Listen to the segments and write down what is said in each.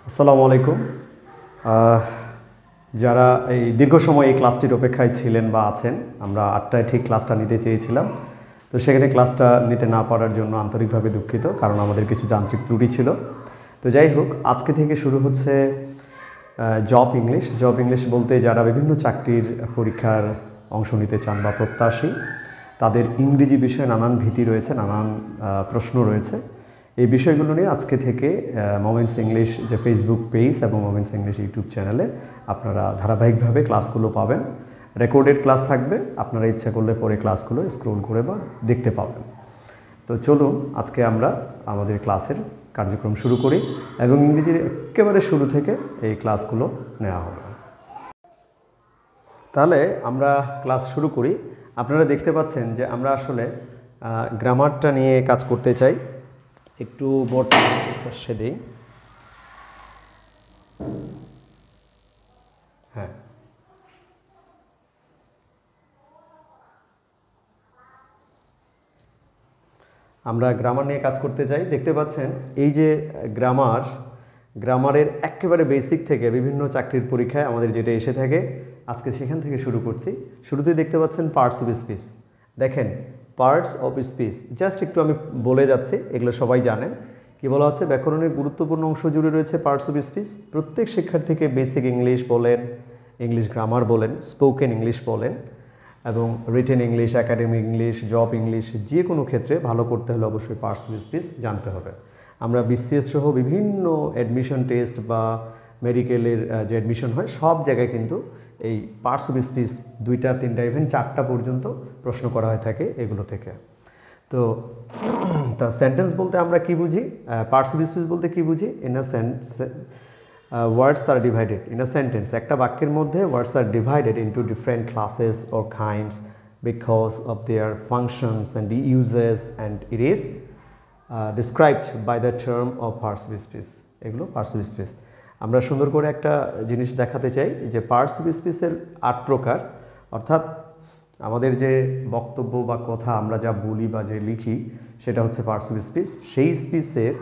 আসসালামু আলাইকুম। যারা এই দীর্ঘ সময় এই ক্লাসটির অপেক্ষায় ছিলেন বা আছেন, আমরা 8টায় ঠিক ক্লাসটা নিতে চেয়েছিলাম, তো সেখানে ক্লাসটা নিতে না পারার জন্য আন্তরিকভাবে দুঃখিত, কারণ আমাদের কিছু যান্ত্রিক ত্রুটি ছিল। তো যাই হোক, আজকে থেকে শুরু হচ্ছে জব ইংলিশ। জব ইংলিশ বলতে যারা বিভিন্ন চাকরির পরীক্ষার অংশ নিতে চান বা প্রত্যাশী, তাদের ইংরেজি বিষয়ে নানান ভীতি রয়েছে, নানান প্রশ্ন রয়েছে। এই বিষয়গুলো নিয়ে আজকে থেকে মোমেন্টস ইংলিশ যে ফেসবুক পেজ এবং মোমেন্টস ইংলিশ ইউটিউব চ্যানেলে আপনারা ধারাবাহিকভাবে ক্লাসগুলো পাবেন। রেকর্ডেড ক্লাস থাকবে, আপনারা ইচ্ছা করলে পরে ক্লাসগুলো স্ক্রোল করে বা দেখতে পাবেন। তো চলুন আজকে আমরা আমাদের ক্লাসের কার্যক্রম শুরু করি এবং ইংরেজির একেবারে শুরু থেকে এই ক্লাসগুলো নেওয়া হবে। তাহলে আমরা ক্লাস শুরু করি। আপনারা দেখতে পাচ্ছেন যে আমরা আসলে গ্রামারটা নিয়ে কাজ করতে চাই। একটু বোর্ডটা সে দিই। হ্যাঁ, আমরা গ্রামার নিয়ে কাজ করতে চাই। দেখতে পাচ্ছেন এই যে গ্রামারের একেবারে বেসিক থেকে বিভিন্ন চাকরির পরীক্ষায় আমাদের যেটা এসে থাকে, আজকে সেখান থেকে শুরু করছি। শুরুতেই দেখতে পাচ্ছেন পার্টস অফ স্পিচ। দেখেন, পার্টস অফ স্পিচ জাস্ট একটু আমি বলে যাচ্ছি, এগুলো সবাই জানেন। কি বলা হচ্ছে, ব্যাকরণের গুরুত্বপূর্ণ অংশ জুড়ে রয়েছে পার্টস অফ স্পিচ। প্রত্যেক শিক্ষার্থীকে বেসিক ইংলিশ বলেন, ইংলিশ গ্রামার বলেন, স্পোকেন ইংলিশ বলেন এবং written English, academic English, job English, যে কোনো ক্ষেত্রে ভালো করতে হলে অবশ্যই পার্টস অফ স্পিচ জানতে হবে। আমরা বিসিএস সহ বিভিন্ন অ্যাডমিশন টেস্ট বা মেডিকেলের যে অ্যাডমিশন হয়, সব জায়গায় কিন্তু এই পার্টস অফ স্পিচ 2টা 3টা ইভেন 4টা পর্যন্ত প্রশ্ন করা হয়ে থাকে এগুলো থেকে। তো তা সেন্টেন্স বলতে আমরা কি বুঝি, পার্টস অফ স্পিচ বলতে কি বুঝি? In a words are divided in a sentence. একটা বাক্যের মধ্যে words are divided into different classes or kinds because of their functions and uses and it is described by the term of parts of speech. এগুলো parts of speech. আমরা সুন্দর করে একটা জিনিস দেখাতে চাই যে পার্টস অফ স্পিচের 8 প্রকার, অর্থাৎ আমাদের যে বক্তব্য বা কথা আমরা যা বলি বা যে লিখি, সেটা হচ্ছে পার্টস অফ স্পিচ। সেই স্পিচের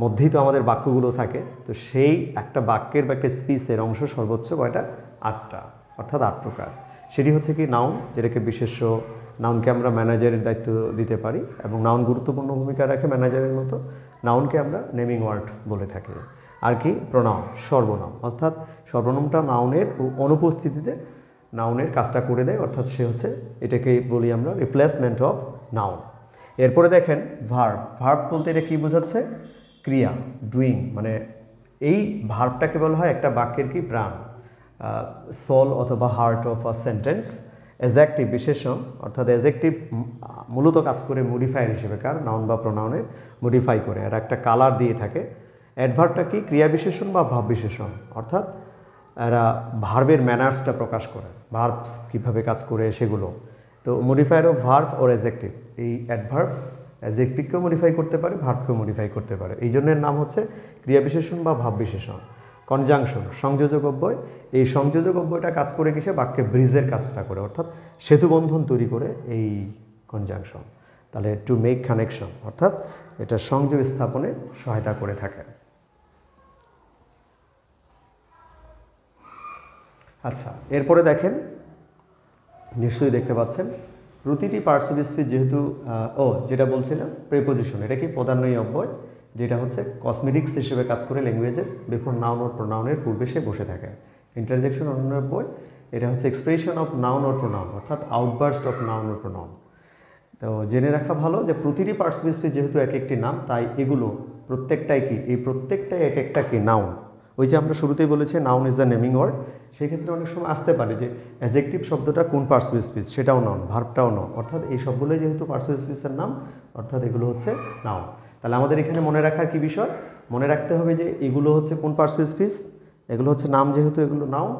মধ্যেই তো আমাদের বাক্যগুলো থাকে। তো সেই একটা বাক্যের বা একটা স্পিচের অংশ সর্বোচ্চ কয়টা? 8টা, অর্থাৎ 8 প্রকার। সেটি হচ্ছে কি নাউন, যেটাকে বিশেষ্য। নাউনকে আমরা ম্যানেজারের দায়িত্ব দিতে পারি এবং নাউন গুরুত্বপূর্ণ ভূমিকা রাখে ম্যানেজারের মতো। নাউনকে আমরা নেমিং ওয়ার্ড বলে থাকি। আর কি? প্রোনাউন, সর্বনাম, অর্থাৎ সর্বনামটা নাউনের অনুপস্থিতিতে নাউনের কাজটা করে দেয়, অর্থাৎ সে হচ্ছে, এটাকে বলি আমরা রিপ্লেসমেন্ট অফ নাউন। এরপরে দেখেন ভার্ব। ভার্ব বলতে এটা কী বোঝাচ্ছে? ক্রিয়া, ডুইং। মানে এই ভার্বটাকে বলা হয় একটা বাক্যের কি? প্রাণ, সোল অথবা heart of a sentence. Adjective, বিশেষণ, অর্থাৎ অ্যাজেক্টিভ মূলত কাজ করে মডিফায়ার হিসেবে, কার? নাউন বা প্রোনাউনে মডিফাই করে, আর একটা কালার দিয়ে থাকে। অ্যাডভার্বটা কি? ক্রিয়া বিশেষণ বা ভাব বিশেষণ, অর্থাৎ এরা ভার্বের ম্যানার্সটা প্রকাশ করে, ভার্বস কীভাবে কাজ করে সেগুলো। তো modifier of verb or adjective, এই অ্যাডভার্ব অ্যাজেক্টিভকেও মডিফাই করতে পারে, ভার্বকেও মডিফাই করতে পারে। এই জন্যের নাম হচ্ছে ক্রিয়া বিশেষণ বা ভাব বিশেষণ। কনজাংশন, সংযোজক অব্যয়। এই সংযোজক অব্যয়টা কাজ করে কিসে? বাক্যে ব্রিজের কাজটা করে, অর্থাৎ সেতুবন্ধন তৈরি করে এই কনজাংশন। তাহলে টু মেক কানেকশন, অর্থাৎ এটা সংযোগ স্থাপনে সহায়তা করে থাকে। আচ্ছা, এরপরে দেখেন, নিশ্চয়ই দেখতে পাচ্ছেন প্রতিটি পার্টস অফ স্পিচ যেহেতু যেটা বলছিলাম প্রিপোজিশন, এটা কি? প্রধানই অব্যয়, যেটা হচ্ছে কসমেটিক্স হিসেবে কাজ করে ল্যাঙ্গুয়েজের। বিফোর নাউন ওর প্রোনাউনের পূর্বে সে বসে থাকে। ইন্টারজেকশন অন্য অব্যয়, এটা হচ্ছে expression of noun or pronoun, অর্থাৎ outburst of noun or pronoun. তো জেনে রাখা ভালো যে প্রতিটি পার্টস অফ স্পিচ যেহেতু এক একটি নাম, তাই এগুলো প্রত্যেকটাই কি? এই প্রত্যেকটাই এক একটা কি? নাউন। ওই যে আমরা শুরুতেই বলেছি noun is the naming word, সেই ক্ষেত্রে অনেক সময় আসতে পারে যে অ্যাজেক্টিভ শব্দটা কোন পার্টস অফ স্পিচ, সেটাও নাউন, ভার্বটাও নাউন, অর্থাৎ এই সবগুলোই যেহেতু পার্টস অফ স্পিচের নাম, অর্থাৎ এগুলো হচ্ছে নাউন। তাহলে আমাদের এখানে মনে রাখার কি বিষয়? মনে রাখতে হবে যে এগুলো হচ্ছে কোন পার্টস অফ স্পিচ, এগুলো হচ্ছে নাম, যেহেতু এগুলো নাউন,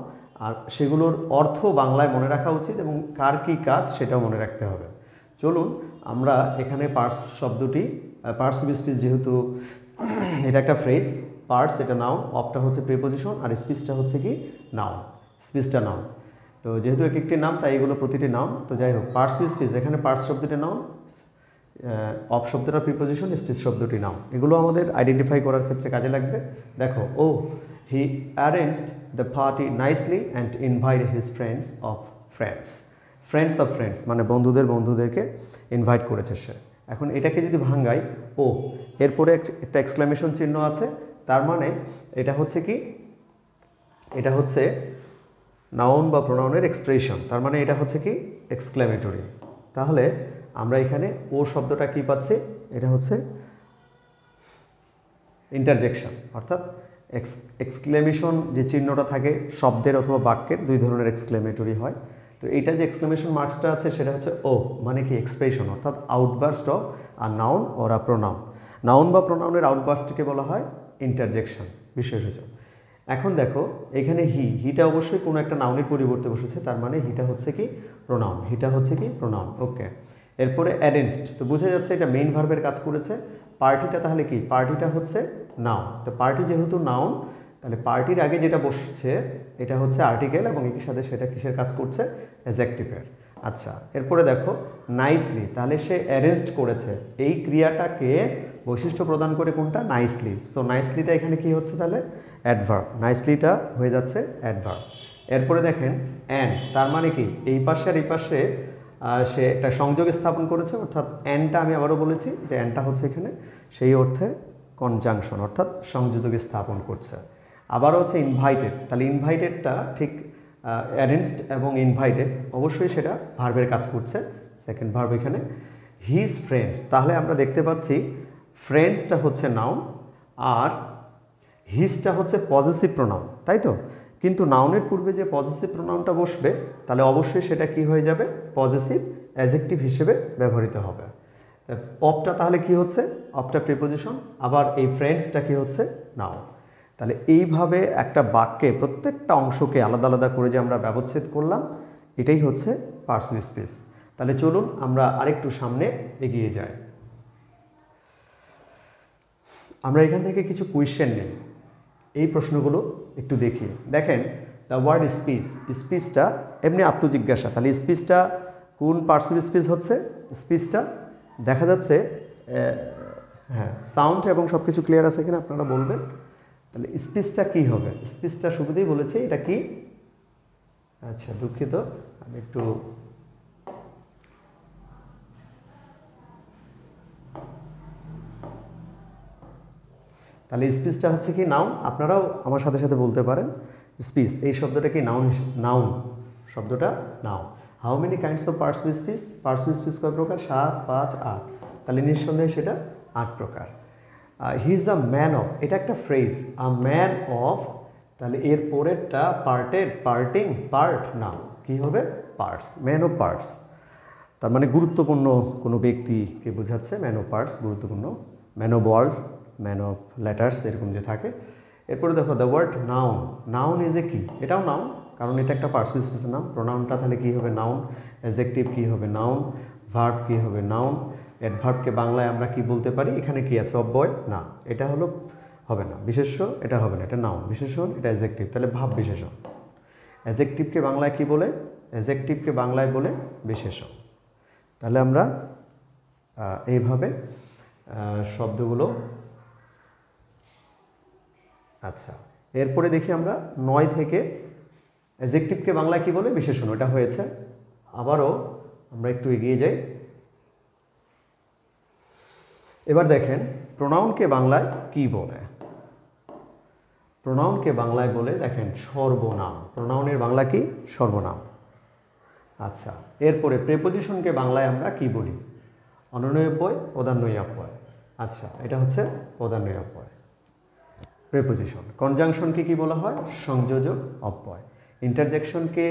আর সেগুলোর অর্থ বাংলায় মনে রাখা উচিত এবং কার কী কাজ সেটাও মনে রাখতে হবে। চলুন আমরা এখানে পার্টস শব্দটি, পার্টস অফ স্পিচ যেহেতু এটা একটা ফ্রেজ, পার্টস এটা নাউন, অফটা হচ্ছে প্রিপোজিশন, আর স্পিচটা হচ্ছে কি? নাউন, স্পিচটা নাউন। তো যেহেতু এক একটি নাম, তাই এগুলো প্রতিটি নাউন। তো যাই হোক, পার্টস অফ স্পিচ, এখানে পার্টস শব্দটি নাউন, অফ শব্দটা প্রিপোজিশন, স্পিচ শব্দটি নাউন। এগুলো আমাদের আইডেন্টিফাই করার ক্ষেত্রে কাজে লাগবে। দেখো, ও he arranged the party nicely and invite his friends of friends মানে বন্ধুদেরকে ইনভাইট করেছে সে। এখন এটাকে যদি ভাঙাই, ও এরপরে একটা এক্সক্লামেশন চিহ্ন আছে, তার মানে এটা হচ্ছে কি, এটা হচ্ছে নাউন বা প্রোনাউনের এক্সপ্রেশন, তার মানে এটা হচ্ছে কি এক্সক্লেমেটরি। তাহলে আমরা এখানে ও শব্দটা কি পাচ্ছি, এটা হচ্ছে ইন্টারজেকশন, অর্থাৎ এক্সক্লেমেশন যে চিহ্নটা থাকে শব্দের অথবা বাক্যের, দুই ধরনের এক্সক্লেমেটরি হয়। তো এইটা যে এক্সক্লেমেশন মার্কসটা আছে সেটা হচ্ছে ও, মানে কি এক্সপ্রেশন, অর্থাৎ outburst of a noun or a pronoun. Noun বা প্রোনাউনের আউটবার্স্টকে বলা হয় ইন্টারজেকশন, বিশেষযোগ। এখন দেখো এখানে হিটা অবশ্যই কোনো একটা নাউনের পরিবর্তে বসেছে, তার মানে হিটা হচ্ছে কি প্রোনাউন। ওকে, এরপরে অ্যারেঞ্জড, তো বোঝা যাচ্ছে এটা মেইন ভার্বের কাজ করেছে। পার্টিটা তাহলে কি, পার্টিটা হচ্ছে নাউন। তো পার্টি যেহেতু নাউন, তাহলে পার্টির আগে যেটা বসছে এটা হচ্ছে আর্টিকেল, এবং একই সাথে সেটা কিসের কাজ করছে, অ্যাডজেক্টিভের। আচ্ছা, এরপরে দেখো নাইসলি, তাহলে সে অ্যারেঞ্জড করেছে, এই ক্রিয়াটাকে বৈশিষ্ট্য প্রদান করে কোনটা, নাইসলি। সো নাইসলিটা এখানে কি হচ্ছে তাহলে, অ্যাডভার্ব, নাইসলিটা হয়ে যাচ্ছে অ্যাডভার্ব। এরপরে দেখেন অ্যান্ড, তার মানে কি এই পাশে আর এই পাশে সে একটা সংযোগ স্থাপন করেছে, অর্থাৎ অ্যান্ডটা আমি আবারও বলেছি যে অ্যান্ডটা হচ্ছে এখানে সেই অর্থে কনজাংশন, অর্থাৎ সংযোগ স্থাপন করছে। আবারও হচ্ছে ইনভাইটেড, তাহলে ইনভাইটেডটা ঠিক অ্যারেঞ্জড এবং ইনভাইটেড অবশ্যই সেটা ভার্বের কাজ করছে, সেকেন্ড ভার্ব এখানে। হিজ ফ্রেন্ডস, তাহলে আমরা দেখতে পাচ্ছি ফ্রেন্ডসটা হচ্ছে নাউন আর হিজটা হচ্ছে পজেসিভ প্রোনাউন, তাই তো? কিন্তু নাউনের পূর্বে যে পজেসিভ প্রোনাউনটা বসবে তাহলে অবশ্যই সেটা কি হয়ে যাবে, পজেসিভ অ্যাডজেক্টিভ হিসেবে ব্যবহৃত হবে। অফটা তাহলে কি হচ্ছে, অফটা প্রিপোজিশন, আবার এই ফ্রেন্ডসটা কি হচ্ছে, নাউন। তাহলে এইভাবে একটা বাক্যে প্রত্যেকটা অংশকে আলাদা আলাদা করে যে আমরা ব্যবচ্ছেদ করলাম, এটাই হচ্ছে পার্টস অফ স্পিচ। তাহলে চলুন আমরা আরেকটু সামনে এগিয়ে যাই। আমরা এখান থেকে কিছু কোয়েশ্চেন নিই, এই প্রশ্নগুলো একটু দেখি। দেখেন, দ্য ওয়ার্ড স্পিচ, স্পিচটা এমনি আত্মজিজ্ঞাসা, তাহলে স্পিচটা কোন পার্টস অফ স্পিচ হচ্ছে, স্পিচটা দেখা যাচ্ছে হ্যাঁ সাউন্ড এবং সব কিছু ক্লিয়ার আছে কিনা আপনারা বলবেন। তাহলে স্পিচটা কি হবে, স্পিচটা শুরুতেই বলেছি এটা কি, আচ্ছা দুঃখিত আমি একটু তাহলে স্পিচটা হচ্ছে কি নাউন, আপনারাও আমার সাথে সাথে বলতে পারেন স্পিচ এই শব্দটা কি নাউন শব্দটা noun. How many kinds of parts of speech, parts of speech কয় প্রকার, 7, 5, 8, তাহলে নিঃসন্দেহে সেটা 8 প্রকার। He is a man of, এটা একটা ফ্রেজ, আ ম্যান অফ, তাহলে এর পরেরটা পার্ট নাউন কি হবে, পার্টস, ম্যান অফ পার্টস, তার মানে গুরুত্বপূর্ণ কোনো ব্যক্তিকে বোঝাচ্ছে, ম্যান অফ পার্টস গুরুত্বপূর্ণ, man of world, man of letters এরকম যে থাকে। এরপরে দেখো the word noun is a কি, এটাও নাউন কারণ এটা একটা পার্টস অফ স্পিচের নাম। প্রোনাউনটা তাহলে কী হবে, নাউন। অ্যাডজেক্টিভ কী হবে, নাউন। ভার্ব কী হবে, নাউন। অ্যাডভার্বকে বাংলায় আমরা কি বলতে পারি, এখানে কি আছে, অব্যয়, না এটা হলো হবে না, বিশেষ্য এটা হবে না, এটা নাউন, বিশেষণ এটা অ্যাডজেক্টিভ, তাহলে ভাব বিশেষণ। অ্যাডজেক্টিভকে বাংলায় কি বলে, অ্যাডজেক্টিভকে বাংলায় বলে বিশেষণ। তাহলে আমরা এইভাবে শব্দগুলো, আচ্ছা এরপরে দেখি আমরা 9 থেকে অ্যাডজেক্টিভকে বাংলায় কি বলে, বিশেষণ, এটা হয়েছে। আবারও আমরা একটু এগিয়ে যাই। এবার দেখেন প্রোনাউনকে বাংলায় কি বলে, প্রোনাউনকে বাংলায় বলে দেখেন সর্বনাম, প্রোনাউনের বাংলা কি, সর্বনাম। আচ্ছা এরপরে প্রেপোজিশনকে বাংলায় আমরা কি বলি, অনন্বয় অব্যয়, প্রধান্বয়ী অব্যয়। আচ্ছা এটা হচ্ছে প্রধান্বয়ী অব্যয় প্রেপোজিশন। কনজাংশনকে কি বলা হয়, সংযোজক অব্যয়। ইন্টারজেকশনকে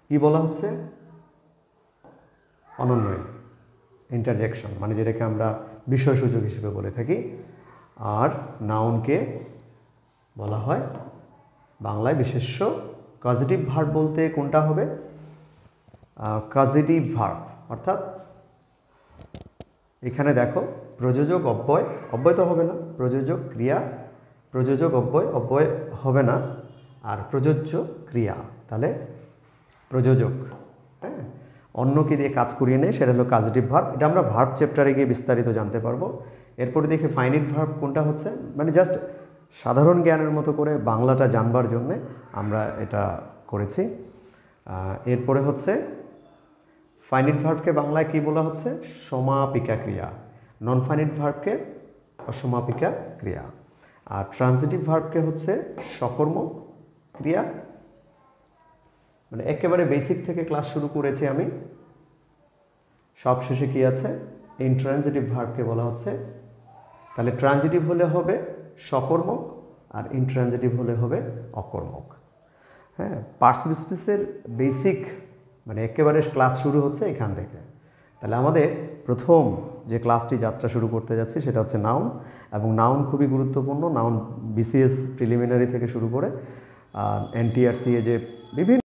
কি বলা হচ্ছে, অনন্বয় ইন্টারজেকশন, মানে যেটাকে আমরা বিষয়সূচক হিসেবে বলে থাকি। আর নাউনকে বলা হয় বাংলায় বিশেষ্য। কজেটিভ ভার্ব বলতে কোনটা হবে, কজেটিভ ভার্ব, অর্থাৎ এখানে দেখো প্রযোজক অব্যয়, অব্যয় তো হবে না, প্রযোজক ক্রিয়া, প্রযোজক অব্যয়, অব্যয় হবে না, আর প্রযোজ্য ক্রিয়া, তাহলে প্রযোজক, হ্যাঁ। অন্যকে দিয়ে কাজ করিয়ে নেয়, সেটা হলো কাজেটিভ ভার্ব। এটা আমরা ভার্ব চ্যাপ্টারে গিয়ে বিস্তারিত জানতে পারবো। এরপরে দেখি ফাইনিট ভার্ব কোনটা হচ্ছে, মানে জাস্ট সাধারণ জ্ঞানের মতো করে বাংলাটা জানবার জন্যে আমরা এটা করেছি। এরপরে হচ্ছে ফাইনিট ভার্বকে বাংলায় কি বলা হচ্ছে, সমাপিকা ক্রিয়া। নন ফাইনিট ভার্বকে অসমাপিকা ক্রিয়া। আর ট্রানজিটিভ ভার্বকে হচ্ছে সকর্মক ক্রিয়া। মানে একেবারে বেসিক থেকে ক্লাস শুরু করেছি আমি, সব শেষে কি আছে, ইন্ট্রানজিটিভ ভার্বকে বলা হচ্ছে। তাহলে ট্রানজিটিভ হলে হবে সকর্মক আর ইন্ট্রানজিটিভ হলে হবে অকর্মক। হ্যাঁ, পার্টস অফ স্পিচের বেসিক মানে একেবারে ক্লাস শুরু হচ্ছে এখান থেকে। তাহলে আমাদের প্রথম যে ক্লাসটি যাত্রা শুরু করতে যাচ্ছি সেটা হচ্ছে নাউন, এবং নাউন খুবই গুরুত্বপূর্ণ। নাউন বিসিএস প্রিলিমিনারি থেকে শুরু করে এনটিআরসি যে বিভিন্ন